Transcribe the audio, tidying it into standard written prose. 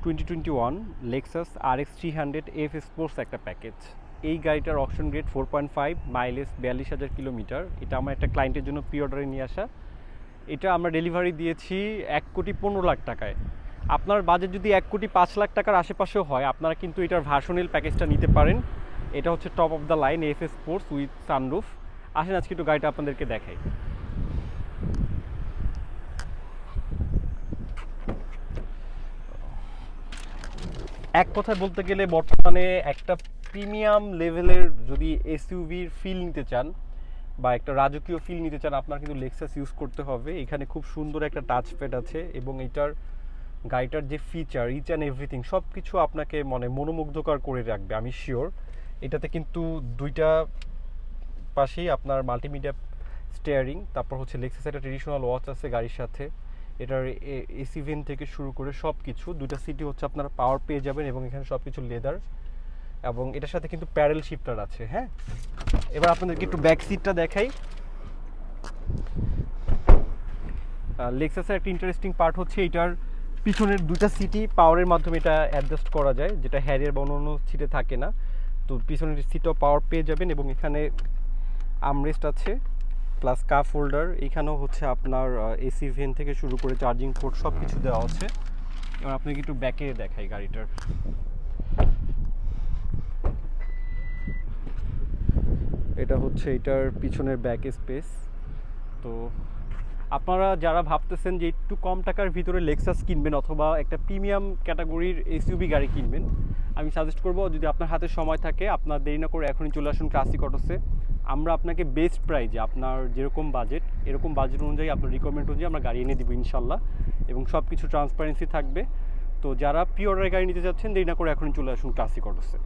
2021 Lexus RX 300 F sports একটা package. এই গাড়িটার অকশন গ্রেড 4.5, মাইলেজ 42,000 কিলোমিটার। এটা আমার একটা ক্লায়েন্টের জন্য প্রি অর্ডারে নিয়ে আসা। এটা আমরা ডেলিভারি দিয়েছি 1,15,00,000 টাকায়। আপনার বাজেট যদি 1,05,00,000 টাকার আশেপাশেও হয়, আপনারা কিন্তু এটার ভার্সনেল প্যাকেজটা নিতে পারেন। এটা হচ্ছে top of the line F sports with sunroof. আসেন আজকে একটু গাড়িটা আপনাদেরকে দেখাই। এক কথায় বলতে গেলে বর্তমানে একটা প্রিমিয়াম লেভেলের যদি এসইউভির ফিল নিতে চান বা একটা রাজকীয় ফিল নিতে চান, আপনার কিন্তু লেক্সাস ইউজ করতে হবে। এখানে খুব সুন্দর একটা টাচ প্যাড আছে এবং এটার গাড়িটার যে ফিচার ইচ অ্যান্ড এভরিথিং সব কিছু আপনাকে মনোমুগ্ধকর করে রাখবে, আমি শিওর। এটাতে কিন্তু দুইটা পাশেই আপনার মাল্টিমিডিয়া স্টিয়ারিং, তারপর হচ্ছে লেক্সাস একটা ট্রেডিশনাল ওয়াচ আছে গাড়ির সাথে। এটার এসি ভেন্ট থেকে শুরু করে সব কিছু, দুইটা সিটি হচ্ছে আপনারা পাওয়ার পেয়ে যাবেন এবং এখানে সব কিছু লেদার, এবং এটার সাথে কিন্তু প্যাডেল শিফটার আছে। হ্যাঁ, এবার আপনাদেরকে একটু ব্যাক সিটটা দেখাই। লেক্সাসের একটা ইন্টারেস্টিং পার্ট হচ্ছে এটার পিছনের দুইটা সিটি পাওয়ারের মাধ্যমে এটা অ্যাডজাস্ট করা যায়, যেটা হ্যারিয়ার বা অন্য সিটে থাকে না। তো পিছনের সিটও পাওয়ার পেয়ে যাবেন এবং এখানে আর্মরেস্ট আছে প্লাস কাপ হোল্ডার। এখানেও হচ্ছে আপনার এসি ভেন থেকে শুরু করে চার্জিং পোর্ট সব কিছু দেওয়া আছে। এবার আপনাকে একটু ব্যাকে দেখাই গাড়িটার। এটা হচ্ছে এটার পিছনের ব্যাক স্পেস। তো আপনারা যারা ভাবতেছেন যে একটু কম টাকার ভিতরে লেক্সাস কিনবেন অথবা একটা প্রিমিয়াম ক্যাটাগরির এসইউভি গাড়ি কিনবেন, আমি সাজেস্ট করব যদি আপনার হাতে সময় থাকে, আপনার দেরি না করে এখনই চলে আসুন ক্লাসিক অটোসে। আমরা আপনাকে বেস্ট প্রাইজে আপনার যেরকম বাজেট এরকম বাজেট অনুযায়ী আপনার রিকোয়ারমেন্ট অনুযায়ী আমরা গাড়ি এনে দেবো ইনশাল্লাহ, এবং সব কিছু ট্রান্সপারেন্সি থাকবে। তো যারা প্রি অর্ডারে গাড়ি নিতে যাচ্ছেন দেরি না করে এখনই চলে আসুন ক্লাসিক অটোসে।